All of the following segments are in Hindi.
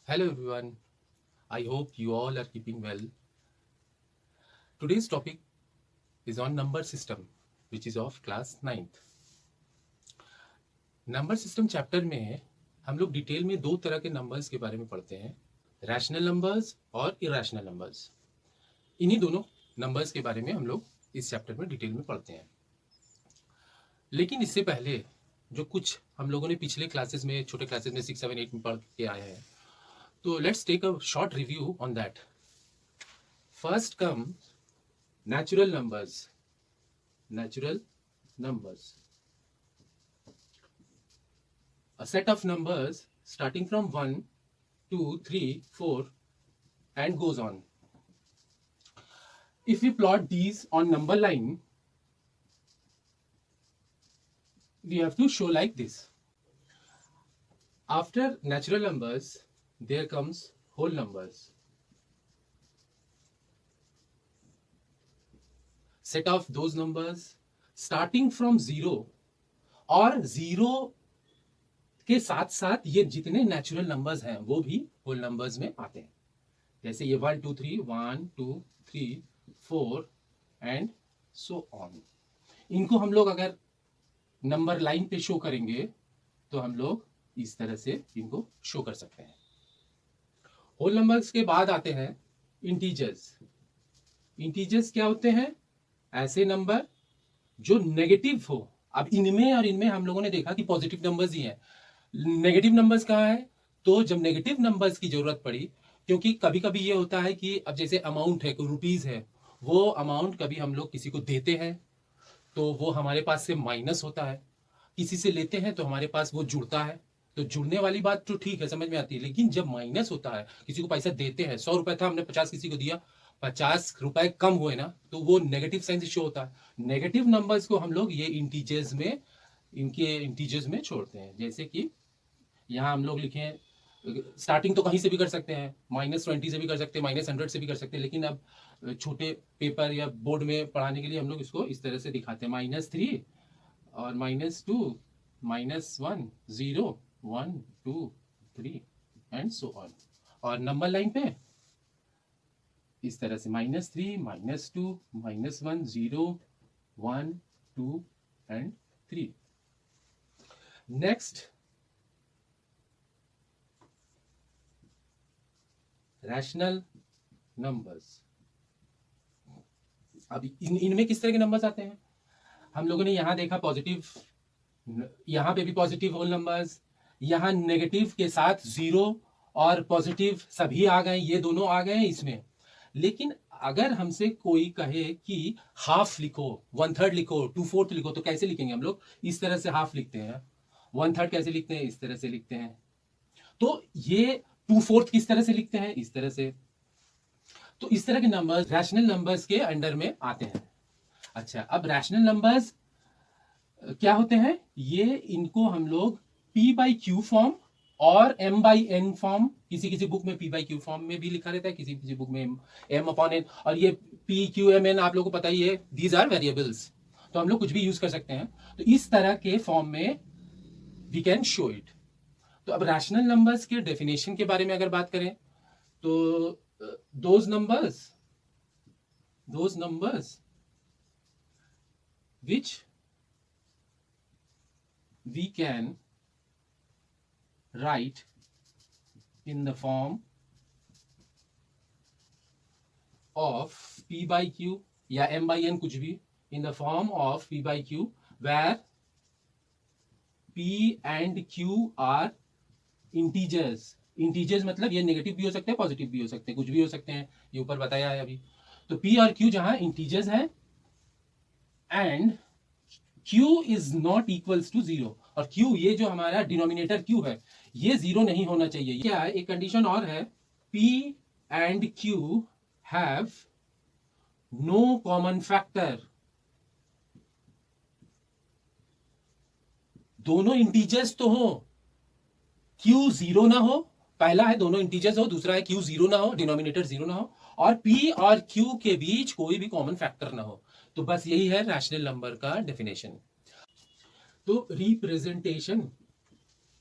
Hello everyone. I hope you all are keeping well. Today's topic is on number system, which is of class 9th. Number system chapter में हम लोग डिटेल में दो तरह के नंबर्स के बारे में पढ़ते हैं, रैशनल नंबर्स और इरेशनल नंबर्स। इन्हीं दोनों नंबर्स के बारे में हम लोग इस चैप्टर में डिटेल में पढ़ते हैं। लेकिन इससे पहले जो कुछ हम लोगों ने पिछले क्लासेस में, छोटे क्लासेस में 6, 7, 8 में पढ़ के आए हैं, तो let's take a short review on that. First come natural numbers. Natural numbers, a set of numbers starting from 1 2 3 4 and goes on. If we plot these on number line, we have to show like this. After natural numbers there comes whole numbers, set of those numbers starting from 0 और 0 के साथ साथ ये जितने नेचुरल नंबर्स हैं वो भी होल नंबर्स में आते हैं। जैसे ये 1 2 3 1 2 3 4 एंड सो ऑन। इनको हम लोग अगर नंबर लाइन पे शो करेंगे तो हम लोग इस तरह से इनको शो कर सकते हैं। होल नंबर्स के बाद आते हैं इंटीजर्स। इंटीजर्स क्या होते हैं? ऐसे नंबर जो नेगेटिव हो। अब इनमें और इनमें हम लोगों ने देखा कि पॉजिटिव नंबर्स ही हैं। नेगेटिव नंबर्स कहाँ है? तो जब नेगेटिव नंबर्स की जरूरत पड़ी, क्योंकि कभी कभी ये होता है कि अब जैसे अमाउंट है, कोई रुपीज है, वो अमाउंट कभी हम लोग किसी को देते हैं तो वो हमारे पास से माइनस होता है, किसी से लेते हैं तो हमारे पास वो जुड़ता है। तो जुड़ने वाली बात तो ठीक है, समझ में आती है, लेकिन जब माइनस होता है, किसी को पैसा देते हैं, 100 रुपए था, हमने 50 किसी को दिया, 50 रुपए कम हुए ना, तो वो नेगेटिव साइन से शो होता है। नेगेटिव नंबर्स को हम लोग ये इंटीजर्स में, इनके इंटीजर्स में छोड़ते हैं। जैसे कि यहाँ हम लोग लिखे, स्टार्टिंग तो कहीं से भी कर सकते हैं, -20 से भी कर सकते हैं, -100 से भी कर सकते हैं, लेकिन अब छोटे पेपर या बोर्ड में पढ़ाने के लिए हम लोग इसको इस तरह से दिखाते हैं, -3 और -2 -1 0 1 2 3 एंड सो ऑन। और नंबर लाइन पे इस तरह से -3 -2 -1 0 1 2 एंड 3। Next rational numbers. अब इनमें किस तरह के नंबर्स आते हैं? हम लोगों ने यहां देखा पॉजिटिव, यहां पे भी पॉजिटिव होल नंबर्स, यहां नेगेटिव के साथ 0 और पॉजिटिव सभी आ गए, ये दोनों आ गए इसमें। लेकिन अगर हमसे कोई कहे कि हाफ लिखो, 1/3 लिखो, 2/4 लिखो, तो कैसे लिखेंगे हम लोग? इस तरह से हाफ लिखते हैं। 1/3 कैसे लिखते हैं? इस तरह से लिखते हैं। तो ये 2/4 किस तरह से लिखते हैं? इस तरह से। तो इस तरह के नंबर्स रैशनल नंबर्स के अंडर में आते हैं। अच्छा, अब रैशनल नंबर्स क्या होते हैं? ये इनको हम लोग p/q फॉर्म और m/n फॉर्म, किसी किसी बुक में p/q फॉर्म में भी लिखा रहता है, किसी किसी बुक में m/n। और ये p q m n आप लोगों को पता ही है, दीज आर वेरिएबल्स, तो हम लोग कुछ भी यूज कर सकते हैं। तो इस तरह के फॉर्म में वी कैन शो इट। तो अब रैशनल नंबर्स के डेफिनेशन के बारे में अगर बात करें तो those numbers which we can write in the form of p/q या m/n, कुछ भी, in the form of p/q where p and q are integers. Integers मतलब ये नेगेटिव भी हो सकते हैं, पॉजिटिव भी हो सकते हैं, कुछ भी हो सकते हैं, ये ऊपर बताया है अभी। तो p और q जहां इंटीजर्स है and q is not equals to 0, और q, ये जो हमारा डिनोमिनेटर q है, ये 0 नहीं होना चाहिए। क्या है? एक कंडीशन और है, p and q have no common factor. दोनों इंटीजर्स तो हो, q 0 ना हो, पहला है दोनों इंटीजर्स हो, दूसरा है q 0 ना हो, डिनोमिनेटर 0 ना हो, और p और q के बीच कोई भी कॉमन फैक्टर ना हो। तो बस यही है रैशनल नंबर का डेफिनेशन। तो रिप्रेजेंटेशन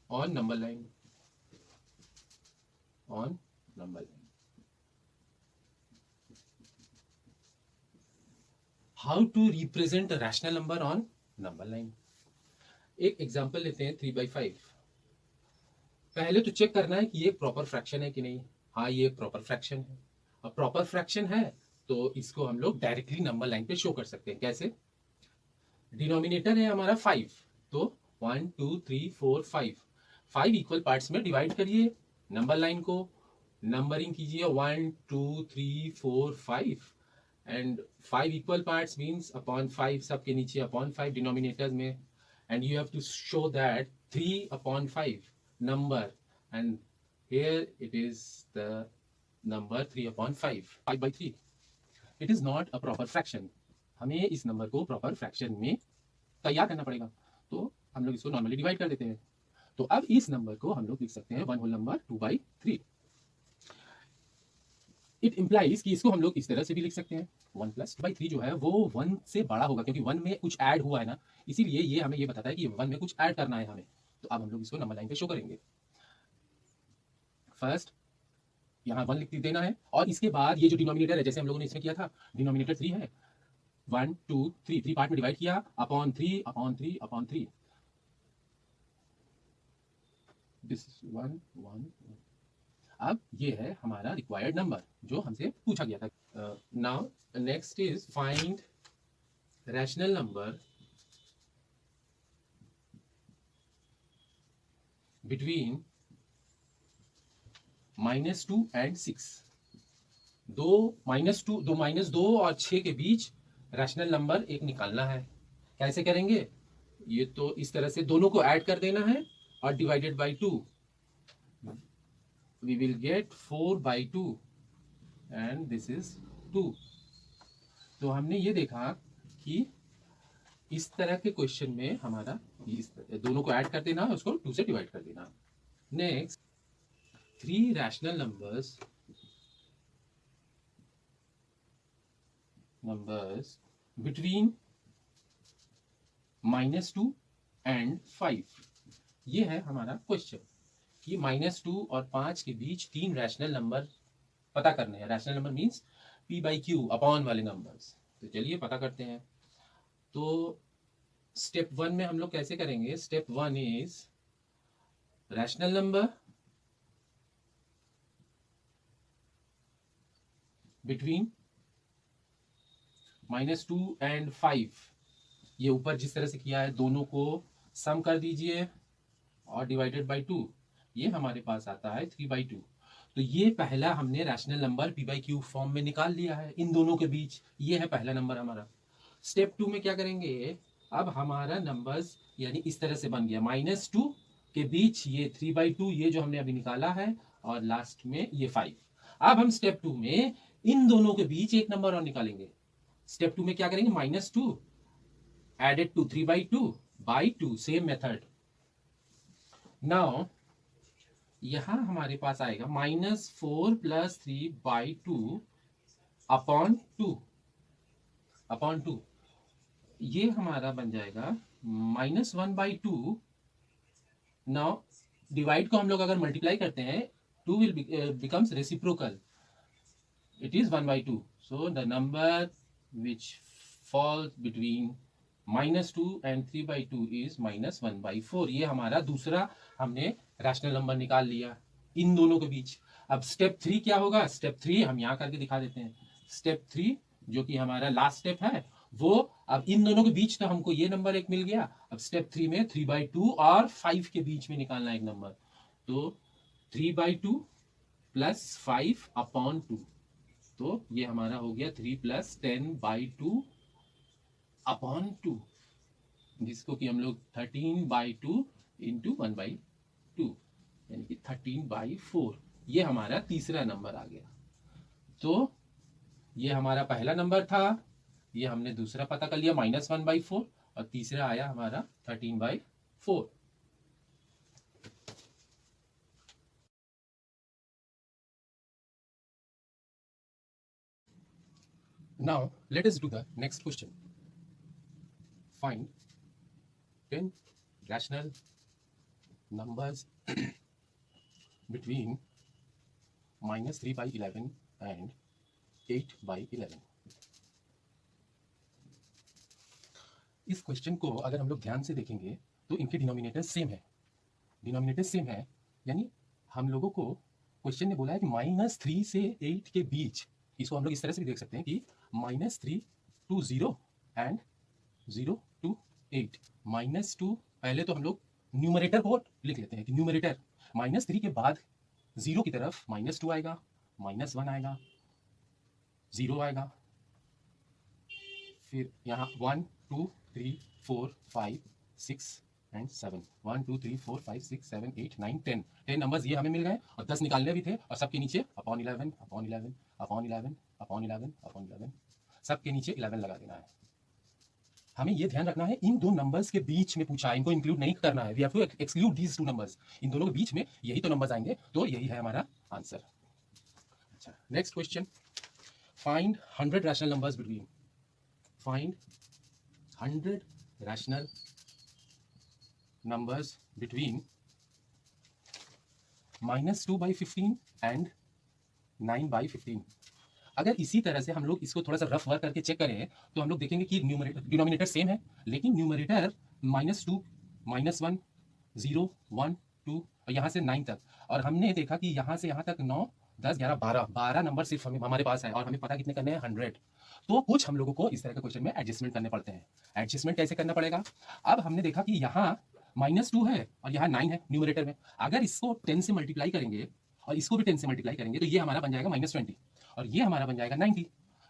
और number line. on number line. How to represent a rational number on number line? एक एग्जांपल लेते हैं 3/5. पहले तो चेक करना है कि ये प्रॉपर फ्रैक्शन है कि नहीं. हाँ, ये प्रॉपर फ्रैक्शन है. अब प्रॉपर फ्रैक्शन है तो इसको हम लोग डायरेक्टली नंबर लाइन पे शो कर सकते हैं. कैसे? डिनोमिनेटर है हमारा 5, तो 1 2 3 4 5 इक्वल पार्ट्स में डिवाइड करिए नंबर लाइन को. नंबरिंग कीजिए 1 2 3 4 5 and 5 equal parts means upon 5, सबके नीचे अपॉन 5 डिनोमिनेटर्स में. And you have to show that 3/5 number, and here it is the number 3/5, 5/3. It is not a proper fraction. हमें इस नंबर को प्रॉपर फ्रैक्शन में तैयार करना पड़ेगा. तो हम लोग इसको नॉर्मली डिवाइड कर देते हैं. तो अब इस नंबर को हम लोग लिख सकते हैं 1 होल नंबर 2/3. इट इम्प्लाइज कि इसको हम लोग इस तरह से भी लिख सकते हैं 1 + 2/3 जो है वो 1 से बड़ा होगा, क्योंकि 1 में कुछ ऐड हुआ है ना, इसीलिए ये हमें ये बताता है कि 1 में कुछ ऐड करना है हमें. तो अब हम लोग इसको नंबर लाइन पे शो करेंगे. फर्स्ट यहाँ 1 लिख देना है, और इसके बाद ये जो डिनोमिनेटर है जैसे हम लोगों ने इसमें किया था, डिनोमिनेटर 3 है. 1 2 3 पार्ट में डिवाइड किया अपॉन 3/3. दिस 1 1. अब ये है हमारा रिक्वायर्ड नंबर जो हमसे पूछा गया था. Now next is find rational number between -2 and 6. दो -2 और 6 के बीच रैशनल नंबर एक निकालना है. कैसे करेंगे? ये तो इस तरह से दोनों को ऐड कर देना है और divided by 2. We will get 4/2 and this is 2. तो हमने ये देखा कि इस तरह के क्वेश्चन में हमारा इस दोनों को ऐड कर देना है, उसको 2 से डिवाइड कर देना. Next, 3 rational numbers between -2 and 5. ये है हमारा क्वेश्चन कि -2 और 5 के बीच 3 रैशनल नंबर पता करने हैं. Rational number means p/q upon वाले नंबर्स. तो चलिए पता करते हैं. तो स्टेप 1 में हम लोग कैसे करेंगे? Step 1 is rational number between -2 and 5. ये ऊपर जिस तरह से किया है दोनों को सम कर दीजिए और डिवाइडेड बाय 2. ये हमारे पास आता है 3/2. तो ये पहला हमने रैशनल नंबर p/q फॉर्म में निकाल लिया है इन दोनों के बीच. ये है पहला नंबर हमारा. स्टेप 2 में क्या करेंगे? अब हमारा नंबर्स यानी इस तरह से बन गया -2 के बीच ये 3/2, ये जो हमने अभी निकाला है, और लास्ट में ये 5. अब हम स्टेप 2 में इन दोनों के बीच एक नंबर और निकालेंगे. स्टेप 2 में क्या करेंगे? -2 added to 3/2 same method. Now यहां हमारे पास आएगा -4 + 3/2 अपॉन 2. ये हमारा बन जाएगा -1/2. नाउ डिवाइड को हम लोग अगर मल्टीप्लाई करते हैं 2 will becomes reciprocal. It is 1/2. So the number which falls between -2 and 3/2 is -1/4. ये हमारा दूसरा हमने रैशनल नंबर निकाल लिया इन दोनों के बीच. अब स्टेप 3 क्या होगा? स्टेप 3 हम यहाँ करके दिखा देते हैं. स्टेप 3 जो कि हमारा लास्ट स्टेप है, वो अब इन दोनों के बीच तो हमको ये नंबर एक मिल गया. अब स्टेप 3 में 3/2 और 5 के बीच में निकालना एक नंबर. तो 3/2 + 5/2. तो ये हमारा हो गया 3 + 10/2 अपॉन 2, जिसको कि हम लोग 13/2 इंटू 1/2 यानी कि 13/4. ये हमारा तीसरा नंबर आ गया. तो ये हमारा पहला नंबर था, ये हमने दूसरा पता कर लिया -1/4, और तीसरा आया हमारा 13/4. Now let us do the next question. Find 10 rational numbers between -3/11 and 8/11। इस क्वेश्चन को अगर हम लोग ध्यान से देखेंगे तो इनके डिनोमिनेटर सेम है, डिनोमिनेटर सेम है, यानी हम लोगों को क्वेश्चन ने बोला है कि -3 से 8 के बीच, इसको हम लोग इस तरह से भी देख सकते हैं कि -3 to 0 एंड 0 to 8। -2 पहले तो हम लोग न्यूमरेटर को लिख लेते हैं कि न्यूमरेटर -3 के बाद 0 की तरफ -2 आएगा, -1 आएगा, 0 आएगा, फिर यहाँ 1 2 3 4 5 6 एंड 7, 1 2 3 4 5 6 7 8 9 10 10 नंबर्स ये हमें मिल गए और 10 निकालने भी थे और सबके नीचे upon 11 upon 11 upon 11 upon 11 upon 11 सबके नीचे 11 लगा देना है। हमें ये ध्यान रखना है इन दो नंबर्स के बीच में पूछा है, इनको इंक्लूड नहीं करना है। We have to exclude these two numbers, इन दोनों के बीच में यही तो नंबर्स आएंगे, तो यही है हमारा आंसर। अच्छा, next question, find 100 rational numbers between, find 100 rational numbers between -2/15 and 9/15। अगर इसी तरह से हम लोग इसको थोड़ा सा रफ वर्क करके चेक करें तो हम लोग देखेंगे कि न्यूमरेटर डिनोमिनेटर सेम है, लेकिन न्यूमरेटर -2 -1 0 1 2 और यहाँ से 9 तक, और हमने देखा कि यहाँ से यहाँ तक 9 10 11 12 नंबर सिर्फ हमारे पास है और हमें पता कितने करने हैं 100। तो कुछ हम लोगों को इस तरह के क्वेश्चन में एडजस्टमेंट करने पड़ते हैं। एडजस्टमेंट कैसे करना पड़ेगा? अब हमने देखा कि यहाँ -2 है और यहाँ 9 है न्यूमरेटर में, अगर इसको 10 से मल्टीप्लाई करेंगे और इसको भी 10 से मल्टीप्लाई करेंगे तो ये हमारा बन जाएगा -20 और ये हमारा बन जाएगा 90।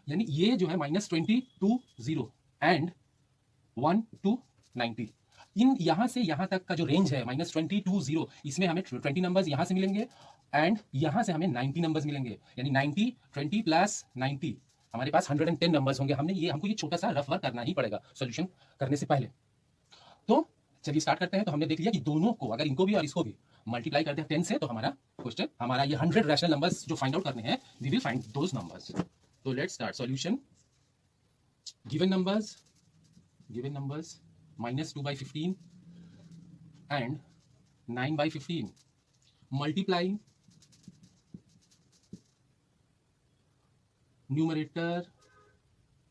यानी ये जो है -20 to 0 एंड 1 to 90, इन यहाँ से यहाँ तक का जो रेंज है -20 to 0, इसमें हमें 20 नंबर्स यहाँ से मिलेंगे एंड यहाँ से हमें 90 नंबर्स मिलेंगे, यानी 90 20 प्लस 90 हमारे पास 110 नंबर्स होंगे। हमको ये छोटा सा रफ वर्क करना ही पड़ेगा सॉल्यूशन करने से पहले। तो चलिए स्टार्ट करते हैं। तो हमने देख लिया कि दोनों को, अगर इनको भी और इसको भी मल्टीप्लाई करते हैं 10 से, तो हमारा क्वेश्चन, हमारा ये 100 रैशनल नंबर्स जो फाइंड आउट करने हैं, we will find those numbers. तो let's start solution. Given numbers -2/15 and 9/15 multiplying numerator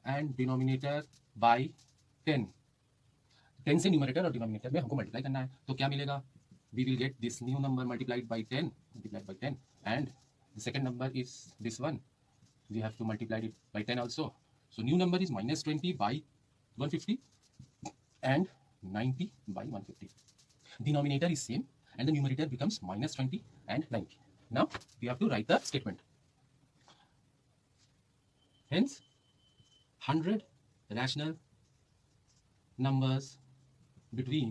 and denominator by 10। 10 से न्यूमरेटर और डिनोमिनेटर में हमको मल्टीप्लाई करना है, तो क्या मिलेगा? We will get this new number multiplied by 10 and the second number is this one, we have to multiply it by 10 also. So new number is -20/150 and 90/150। Denominator is same and the numerator becomes -20 and 90. Now we have to write the statement. Hence 100 rational numbers between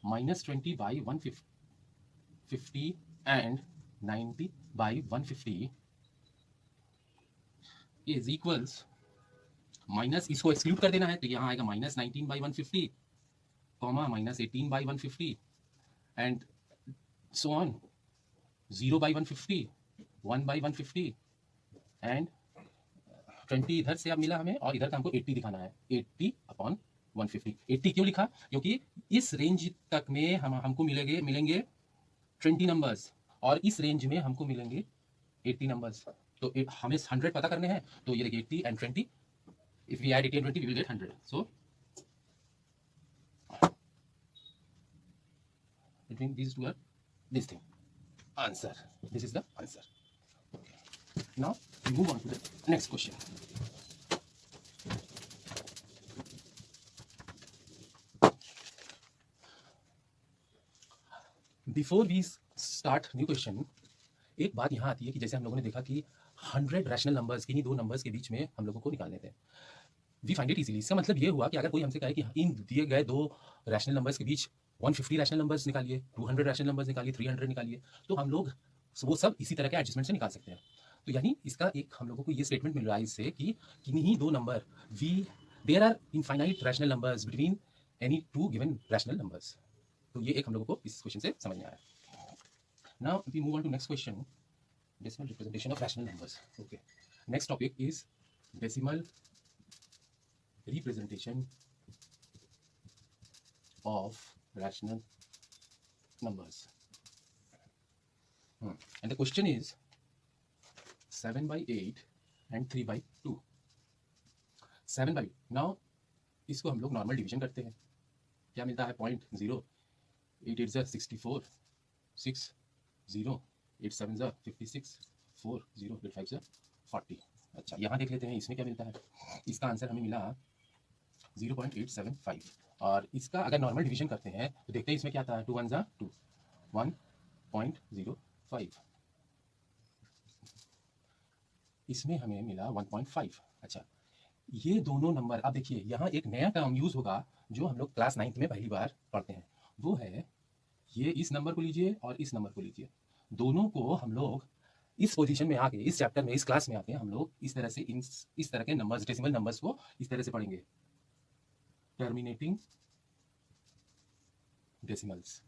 -20/150 and 90/150 is equals minus, इसको एक्सक्लूड कर देना है तो यहाँ आएगा -19/150 comma -18/150 and so on, 0/150 1/150 and 20 इधर से अब मिला हमें और इधर का हमको 80 दिखाना है, 80/150। 80 क्यों लिखा? क्योंकि इस रेंज तक में हमको मिलेंगे 20 नंबर्स और इस रेंज में हमको मिलेंगे 80 नंबर्स। तो हमें 100 पता करने हैं, तो ये देखिए 80 and 20, if we add 80 and 20 we will get 100। so between these two are this thing, answer, this is the answer। okay, now we move on to the next question। before we start new question, एक बात यहाँ आती है कि जैसे हम लोगों ने देखा कि 100 रैशनल नंबर्स, किन्हीं दो नंबर्स के बीच में हम लोगों को निकालने थे, वी फाइंड इट इजीली। इसका मतलब ये हुआ कि अगर कोई हमसे कहे कि इन दिए गए दो रैशनल नंबर्स के बीच 150 रैशनल नंबर्स निकालिए, 200 रैशनल नंबर्स निकालिए, 300 निकालिए, तो हम लोग वो सब इसी तरह के एडजस्टमेंट से निकाल सकते हैं। तो यानी इसका एक हम लोगों को ये स्टेटमेंट मिल रहा है इससे कि किन्हीं दो number there are infinite rational numbers between any two given rational numbers. तो ये एक हम लोगों को इस क्वेश्चन से समझ में आया। Now we move on to next question, decimal representation of rational numbers। okay, next topic is decimal representation of rational numbers। And the question is 7/8 and 3/2. 7/8. Now इसको हम लोग नॉर्मल डिवीजन करते हैं. क्या मिलता है? 0.0. 8 8 जा 64, 6 0, 8 7 जा 56, 4 0, 8 5 जा 40. अच्छा, यहाँ देख लेते हैं इसमें क्या मिलता है. इसका आंसर हमें मिला 0.875. और इसका अगर नॉर्मल डिवीजन करते हैं तो देखते हैं इसमें क्या आता है. 2 1 जा 2, 1.05. इसमें हमें मिला 1.5. अच्छा, ये दोनों नंबर, अब देखिए यहाँ एक नया टर्म यूज होगा जो हम लोग क्लास 9th में पहली बार पढ़ते हैं. वो है ये, इस नंबर को लीजिए और इस नंबर को लीजिए. दोनों को हम लोग इस पोजीशन में आके, इस चैप्टर में, इस क्लास में आके हम लोग इस तरह से इस तरह के नंबर्स, डेसिमल नंबर्स को इस तरह से पढ़ेंगे. Terminating decimals.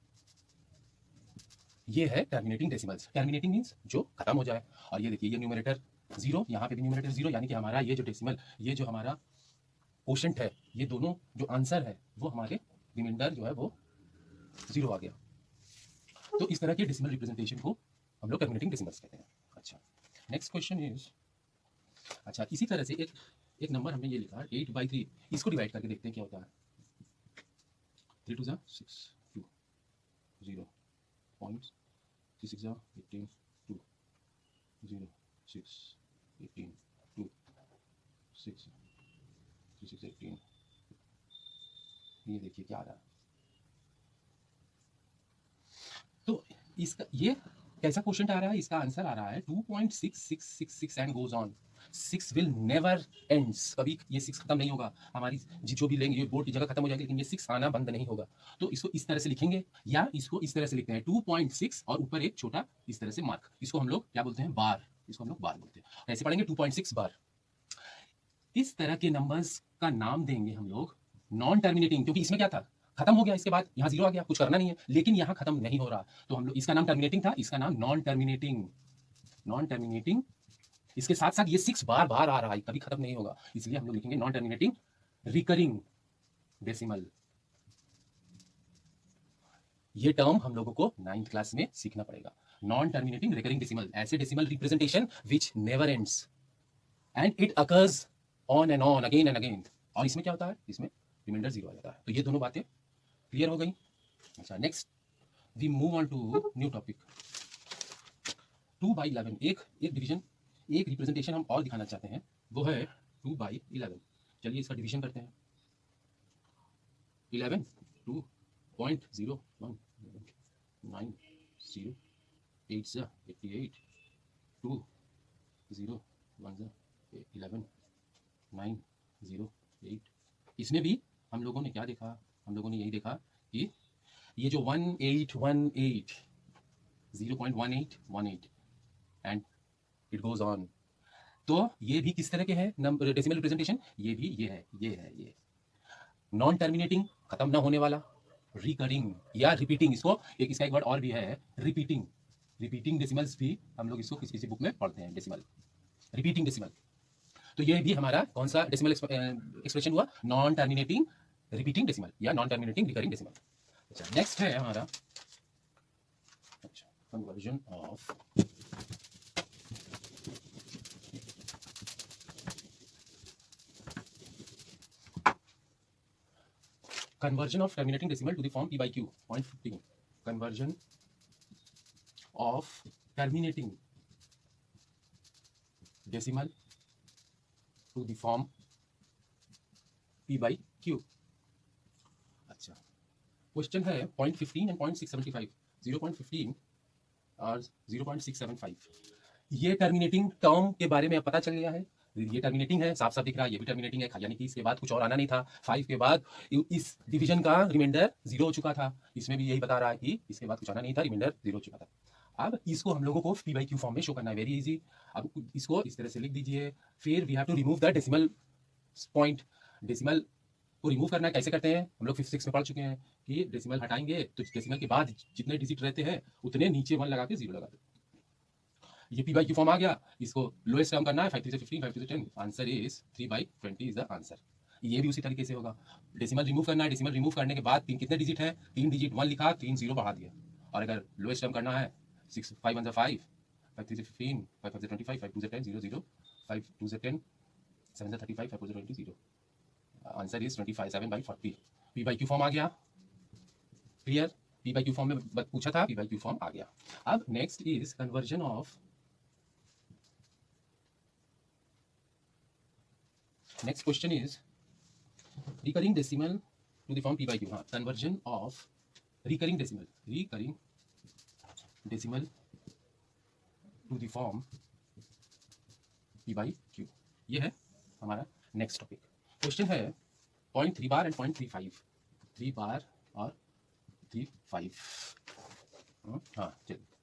ये है टर्मिनेटिंग डेसिमल्स. टर्मिनेटिंग मींस जो खत्म हो जाए. और ये देखिए, ये न्यूमरेटर 0, यहाँ पे भी न्यूमरेटर 0, यानी कि हमारा ये जो डेसिमल, ये जो हमारा कोशेंट है, ये दोनों जो आंसर है वो हमारे रिमाइंडर जो है वो 0 आ गया. तो इस तरह के डेसिमल रिप्रेजेंटेशन को हम लोग टर्मिनेटिंग डेसिमल्स कहते हैं. अच्छा, नेक्स्ट क्वेश्चन इज, अच्छा इसी तरह से एक नंबर हमने ये लिखा 8/3. इसको डिवाइड करके देखते हैं क्या होता है. 3 2 जा 6, 2 0, 3 6 जा 18, 2 0, 6 18, 2 6 3 6 18. ये देखिए क्या आ रहा है. तो इसका ये कैसा क्वेश्चन आ रहा है. इसका आंसर आ रहा है 2.6666 and goes on. 6 will never ends. कभी ये 6 खत्म नहीं होगा. हमारी जो भी लेंगे ये बोर्ड की जगह खत्म हो जाएगी, लेकिन ये 6 आना बंद नहीं होगा. तो इसको इस तरह से लिखेंगे, या इसको इस तरह से लिखते हैं 2.6 और ऊपर एक छोटा इस तरह से मार्क. इसको हम लोग क्या बोलते हैं? बार. इसको हम लोग बार बोलते हैं. ऐसे पढ़ेंगे 2.6 बार. इस तरह के नंबर्स का नाम देंगे हम लोग नॉन टर्मिनेटिंग, क्योंकि इसमें क्या था, खत्म हो गया, इसके बाद यहाँ 0 आ गया, कुछ करना नहीं है. लेकिन यहाँ खत्म नहीं हो रहा, तो हम लोग, इसका नाम टर्मिनेटिंग था, इसका नाम नॉन टर्मिनेटिंग. Non terminating. इसके साथ साथ ये 6 बार बार आ रहा है, कभी खत्म नहीं होगा, इसलिए हम लोग लिखेंगे नॉन टर्मिनेटिंग रिकरिंग डेसिमल. ये टर्म हम लोगों को 9th क्लास में सीखना पड़ेगा. नॉन टर्मिनेटिंग रिकरिंग डेसिमल, ऐसे decimal representation which never ends and it occurs on and on, again and again. और इसमें क्या होता है? इसमें रिमाइंडर 0 आ जाता है. तो ये दोनों बातें क्लियर हो गई. अच्छा, next we move on to new topic. 2/11. एक डिवीजन, एक रिप्रेजेंटेशन हम और दिखाना चाहते हैं, वो है 2/11. चलिए इसका डिवीजन करते हैं. 11 2.01 9 0 8 जा 88 2 0 1 जा 11 9 0 8. इसमें भी हम लोगों ने क्या देखा? हम लोगों ने यही देखा कि ये जो 1818 0.1818 एंड इट गोज ऑन. तो ये भी किस तरह के हैं नंबर, डेसिमल रिप्रेजेंटेशन? ये भी ये नॉन टर्मिनेटिंग, खत्म ना होने वाला. रिकरिंग या रिपीटिंग, इसको एक, इसका एक वर्ड और भी है, रिपीटिंग. रिपीटिंग डेसिमल्स भी हम लोग इसको किसी किसी बुक में पढ़ते हैं, डेसिमल, रिपीटिंग डेसिमल. तो ये भी हमारा कौन सा डेसिमल एक्सप्रेशन हुआ? नॉन टर्मिनेटिंग रिपीटिंग डेसिमल या नॉन टर्मिनेटिंग रिकरिंग डेसिमल. अच्छा, नेक्स्ट है हमारा, अच्छा, conversion of terminating decimal to the form p/q. Point 15. Conversion of terminating decimal to the form p/q. अच्छा, क्वेश्चन है 0.15 एंड 0.675. 0.15 और 0.675. ये टर्मिनेटिंग टर्म के बारे में पता चल गया है. ये टर्मिनेटिंग है, साफ साफ दिख रहा है, ये भी टर्मिनेटिंग है, यानी कि इसके बाद कुछ और आना नहीं था. 5 के बाद इस डिवीजन का रिमाइंडर 0 हो चुका था. इसमें भी यही बता रहा है कि इसके बाद कुछ आना नहीं था, रिमाइंडर 0 हो चुका था. अब इसको हम लोगों को p/q फॉर्म में शो करना है. Very easy. अब इसको इस तरह से लिख दीजिए. फिर we have to remove the decimal point. Decimal को रिमूव करना है, कैसे करते हैं? हम लोग 5th 6th में पढ़ चुके हैं कि डेसिमल हटाएंगे तो डेसिमल के बाद जितने डिजिट रहते हैं उतने नीचे 1 लगा के 0 लगा दो. ये p/q फॉर्म आ गया. इसको लोएस्ट टर्म करना है. 5 3 से 15, 5 2 से 10. Answer is 3/20 is the answer. ये भी उसी तरीके से होगा. डेसिमल रिमूव करना है. डेसिमल रिमूव करने के बाद कितने डिजिट है? 3 डिजिट. 1 लिखा, 3 0 बढ़ा दिया. और अगर लोएस्ट टर्म करना है 6 5 1 5 5 3 15 5 5 25 5 2 10 0 0 5 2 10 7 35 5 4 20 0 answer is 25 7 by 40 p by q form आ गया clear p by q form में पूछा था p by q फॉर्म आ गया अब next is conversion of next question is recurring decimal to the form p by q हाँ conversion of recurring decimal to the form p by q ये है हमारा नेक्स्ट टॉपिक क्वेश्चन है 0.3 बार एंड 0.35 3 बार और 35 हाँ चलिए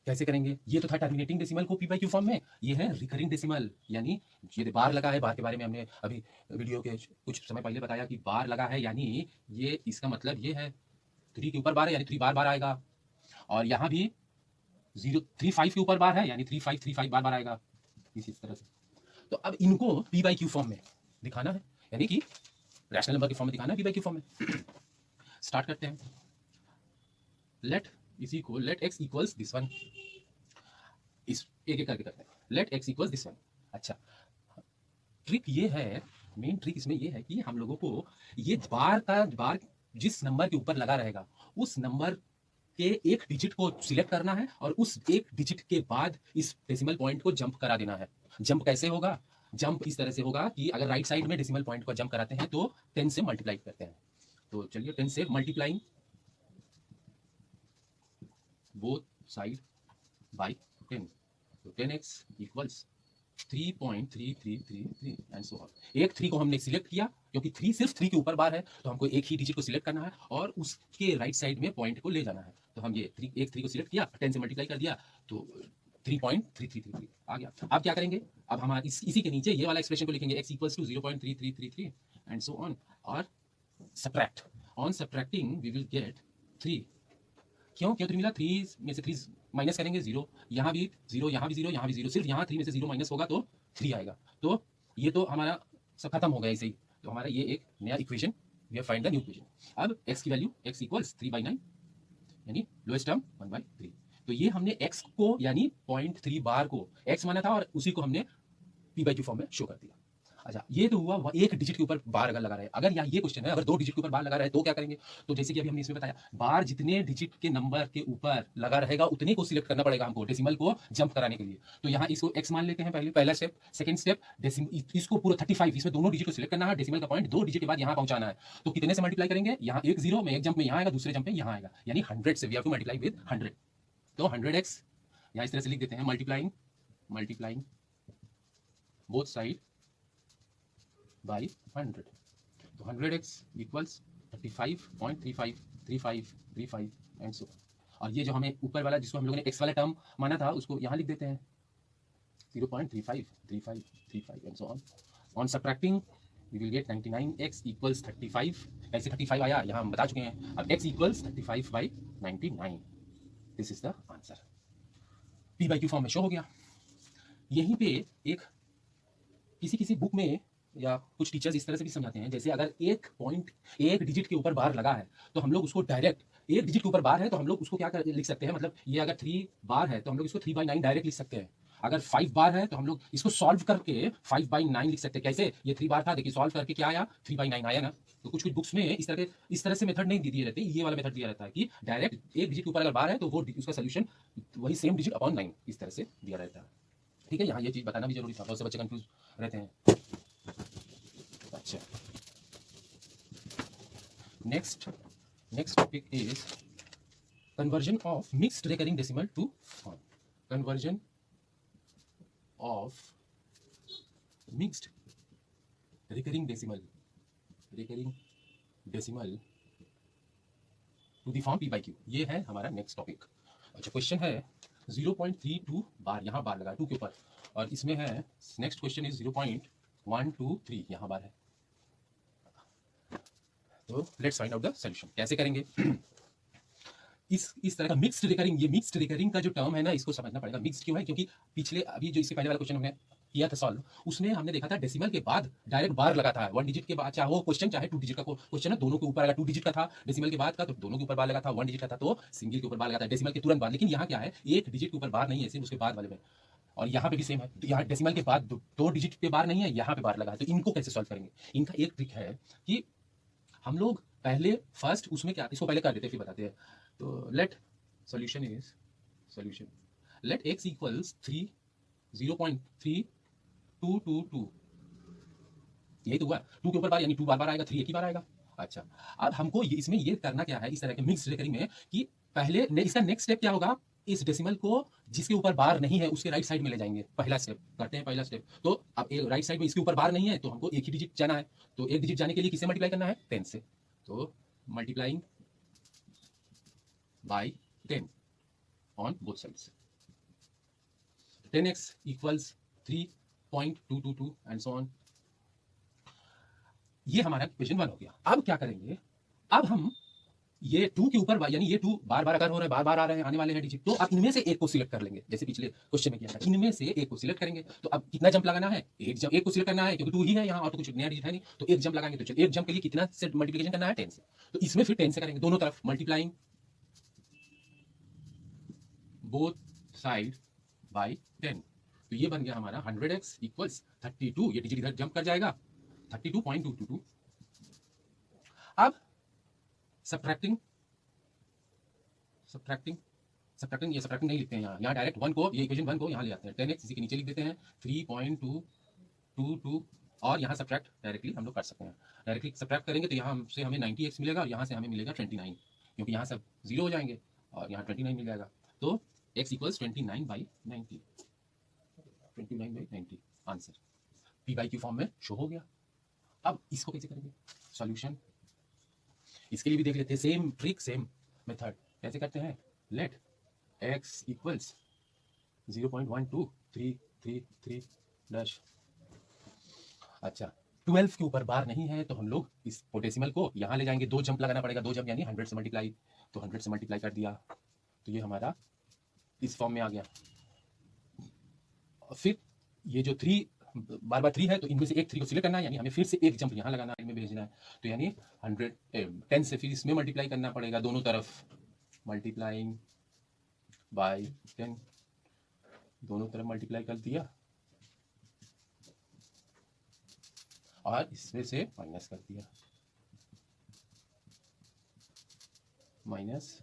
कैसे करेंगे ये तो था टर्मिनेटिंग डेसिमल को p by q फॉर्म में ये है रिकरिंग डेसिमल यानी ये बार लगा है बार के बारे में हमने अभी वीडियो के कुछ समय पहले बताया कि बार लगा है यानी ये इसका मतलब ये है 3 के ऊपर बार है यानी 3 बार आएगा और यहाँ भी 035 के ऊपर बार है यानी 3535 बार आएगा इसी तरह से तो अब इनको p by q फॉर्म में दिखाना है यानी कि रैशनल नंबर के फॉर्म में दिखाना है p by q फॉर्म में स्टार्ट करते हैं let x equals this one इस एक करके करते हैं let x equals this one अच्छा ट्रिक ये है मेन ट्रिक इसमें ये है कि हम लोगों को ये बार जिस नंबर के ऊपर लगा रहेगा उस नंबर के एक डिजिट को सिलेक्ट करना है और उस एक डिजिट के बाद इस डेसिमल पॉइंट को जंप करा देना है जंप कैसे होगा जंप इस तरह से होगा कि अगर राइट साइड में डेसिमल पॉइंट को जंप कराते हैं तो 10 से मल्टीप्लाई करते हैं तो चलिए 10 से मल्टीप्लाइंग both side by 10 तो 10x equals 3.3333 and so on एक 3 को हमने सिलेक्ट किया क्योंकि 3 सिर्फ 3 के ऊपर बार है तो हमको एक ही डिजिट को सिलेक्ट करना है और उसके राइट साइड में पॉइंट को ले जाना है तो हम ये 3 को सिलेक्ट किया 10 से मल्टीप्लाई कर दिया तो 3.3333 आ गया अब क्या करेंगे अब हम इसी के नीचे ये वाला एक्सप्रेशन को लिखेंगे x equals to 0.3333 and so on और subtract on subtracting we will get 3 क्यों 3 मिला 3 में से 3 माइनस करेंगे 0 यहाँ भी 0 यहाँ भी 0 यहाँ भी 0 सिर्फ यहाँ 3 में से 0 माइनस होगा तो 3 आएगा तो ये तो हमारा सब खत्म हो गया ऐसे ही तो हमारा ये एक नया equation we have find the new equation अब x की वैल्यू x इक्वल्स 3/9 यानी लोएस्ट टर्म 1/3 तो ये हमने x को यानी 0.3 बार को x माना था और उसी को हमने p by q फॉर्म में शो कर दिया अच्छा ये तो हुआ एक डिजिट के ऊपर बार अगर लगा रहे अगर यहाँ ये क्वेश्चन है अगर 2 डिजिट के ऊपर बार लगा रहे तो क्या करेंगे तो जैसे कि अभी हमने इसमें बताया बार जितने डिजिट के नंबर के ऊपर लगा रहेगा उतने को सिलेक्ट करना पड़ेगा हमको डेसिमल को जंप कराने के लिए तो यहाँ इसको x मान लेते हैं पहला स्टेप सेकंड स्टेप इसको पूरा 35 इसमें दोनों डिजिट को सिलेक्ट करना है डेसिमल का पॉइंट 2 डिजिट के बाद यहाँ पहुंचाना है तो कितने से मल्टीप्लाई करेंगे यहाँ एक 0 में एक जंप में यहाँ आएगा दूसरे जंप में यहाँ आएगा यानी 100 से we have to multiply with 100 तो 100x यहाँ इस तरह से लिख देते हैं मल्टीप्लाइंग बोथ साइड by 100 तो 100x equals 35.3535 एंड सो और ये जो हमें ऊपर वाला जिसको हम लोगों ने x वाला टर्म माना था उसको यहाँ लिख देते हैं 0.353535 and so on subtracting we will get 99x equals 35 कैसे 35 आया यहाँ हम बता चुके हैं अब x equals 35/99 this is the answer p by q form में शो हो गया यहीं पे एक किसी बुक में या कुछ टीचर्स इस तरह से भी समझाते हैं जैसे अगर एक डिजिट के ऊपर बार लगा है तो हम लोग उसको डायरेक्ट एक डिजिट के ऊपर बार है तो हम लोग उसको क्या लिख सकते हैं मतलब ये अगर 3 बार है तो हम लोग इसको 3/9 डायरेक्ट लिख सकते हैं अगर 5 बार है तो हम लोग इसको सॉल्व करके 5/9 लिख सकते हैं कैसे ये 3 बार था देखिए सॉल्व करके क्या आया 3/9 आया ना तो कुछ बुक्स में इस तरह से मेथड नहीं दिए रहते ये वाला मेथड दिया रहता है कि डायरेक्ट एक डिजिट के ऊपर अगर बार है तो वो उसका सोल्यूशन वही सेम डिजिट अपॉन 9 इस तरह से दिया रहता है ठीक है यहाँ ये चीज़ बताना भी जरूरी था बहुत से बच्चे कंफ्यूज रहते हैं अच्छा next topic is conversion of mixed recurring decimal to form conversion of mixed recurring decimal to the form p by q ये है हमारा नेक्स्ट टॉपिक अच्छा क्वेश्चन है 0.32 बार यहाँ बार लगा 2 के ऊपर और इसमें है नेक्स्ट क्वेश्चन इज 0.123 यहाँ बार है तो let's find out the solution कैसे करेंगे इस तरह का मिक्स्ड रिकरिंग ये मिक्स्ड रिकरिंग का जो टर्म है ना इसको समझना पड़ेगा मिक्स्ड क्यों है क्योंकि पिछले अभी जो इससे पहले वाला क्वेश्चन हमने किया था सॉल्व, उसमें हमने देखा था डेसिमल के बाद डायरेक्ट बार लगा था 1 डिजिट के बाद, चाहे वो क्वेश्चन चाहे 2 डिजिट का क्वेश्चन है, दोनों के ऊपर अगर 2 डिजिट का था डेसिमल के बाद का तो दोनों के ऊपर बार लगा था, 1 डिजिट का था तो सिंगल के ऊपर बार लगा था डेसिमल के तुरंत बाद। लेकिन यहाँ क्या है, 1 डिजिट के ऊपर बार नहीं है, सिर्फ उसके बाद वाले में। और यहाँ पे भी सेम है, तो यहाँ डेसिमल के बाद 2 डिजिट पे बार नहीं है, यहाँ पे बार लगा है। तो इनको कैसे सॉल्व करेंगे? इनका एक ट्रिक है कि हम लोग पहले फर्स्ट उसमें क्या, इसको पहले कर देते हैं फिर बताते हैं। तो let solution is solution let x equals 3 0.3222, यही तो हुआ। 2 के ऊपर बार यानी 2 बार बार आएगा, 3 एक ही बार आएगा। अच्छा, अब हमको इसमें ये करना क्या है, इस तरह के मिक्स रेकरिंग में कि पहले इसका नेक्स्ट स्टेप क्या होगा, इस डेसिमल को जिसके ऊपर बार नहीं है उसके राइट साइड में ले जाएंगे। पहला स्टेप करते हैं, पहला स्टेप। तो अब राइट साइड में इसके ऊपर बार नहीं है तो हमको एक ही डिजिट जाना है, तो एक डिजिट जाने के लिए किससे मल्टीप्लाई करना है, 10 से। तो multiplying by 10 on both sides, 10x equals 3.222 and so on. ये हमारा क्वेश्चन 1 हो गया। अब क्या करेंगे, अब हम ये 2 के ऊपर यानी ये 2 बार बार अगर हो रहे हैं, बार बार आ रहे हैं, आने वाले हैं डिजिट, तो अब इनमें से एक को सिलेक्ट कर लेंगे, जैसे पिछले क्वेश्चन में किया था। इनमें से एक को सिलेक्ट करेंगे। तो अब कितना जंप लगाना है, एक को सिलेक्ट करना है, क्योंकि 2 ही है यहाँ और तो कुछ नया डिजिट है नहीं, तो एक जंप लगाएंगे। तो चलिए, एक जंप के लिए कितना से मल्टीप्लिकेशन करना है, 10 से। तो इसमें फिर 10 से करेंगे दोनों तरफ, मल्टीप्लाइंग बोथ साइड बाय 10। तो ये बन गया हमारा 100x इक्वल्स 32, ये डिजिट इधर जंप कर जाएगा, 32.222। अब सब्ट्रैक्टिंग ये सब्ट्रैक्टिंग नहीं लिखते हैं यहाँ डायरेक्ट 1 को, ये इक्वेशन 1 को यहाँ ले आते हैं, 10x इसी के नीचे लिख देते हैं 3.222, और यहाँ सब्ट्रैक्ट डायरेक्टली हम लोग कर सकते हैं। डायरेक्टली सब्ट्रैक्ट करेंगे तो यहाँ से हमें 90x मिलेगा और यहाँ से हमें मिलेगा 29, क्योंकि यहाँ सब जीरो हो जाएंगे और यहाँ 29 मिल जाएगा। तो x equals 29/90, 29/90 answer p by q form में शो हो गया। अब इसको कैसे करेंगे सॉल्यूशन, इसके लिए भी देख लेते हैं, सेम ट्रिक सेम मेथड। कैसे करते हैं, लेट x इक्वल्स 0.12333 डैश। अच्छा, 12 के ऊपर बार नहीं है तो हम लोग इस डेसिमल को यहाँ ले जाएंगे, 2 जंप लगाना पड़ेगा, 2 जंप यानी 100 से मल्टीप्लाई, तो 100 से मल्टीप्लाई कर दिया तो ये हमारा इस फॉर्म में आ गया। फिर ये जो 3 बार बार 3 है तो इनमें से एक 3 को सिलेक्ट करना है, यानी हमें फिर से एक जंप यहाँ लगाना है, इनमें भेजना है, तो यानी 10 से फिर इसमें मल्टीप्लाई करना पड़ेगा दोनों तरफ, मल्टीप्लाइंग बाय 10, दोनों तरफ मल्टीप्लाई कर दिया और इसमें से माइनस कर दिया, माइनस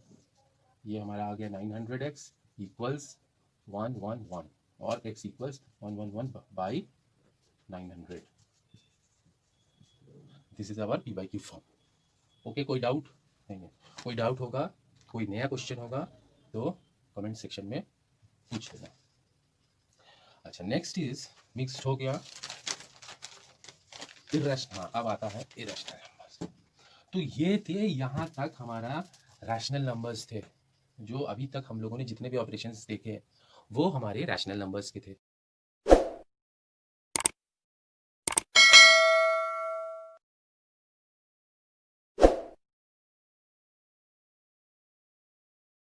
ये हमारा आ गया 900x इक्वल्स 111 और x equals 111 by 900। This is our p by q form. Okay, कोई डाउट नहीं है? कोई डाउट होगा, कोई नया क्वेश्चन होगा तो कमेंट सेक्शन में पूछ लेना। अच्छा, नेक्स्ट इज मिक्स्ड हो गया इरेशनल। हाँ, अब आता है इरेशनल नंबर्स। तो ये थे यहाँ तक हमारा रैशनल नंबर्स थे, जो अभी तक हम लोगों ने जितने भी ऑपरेशंस देखे वो हमारे रैशनल नंबर्स के थे।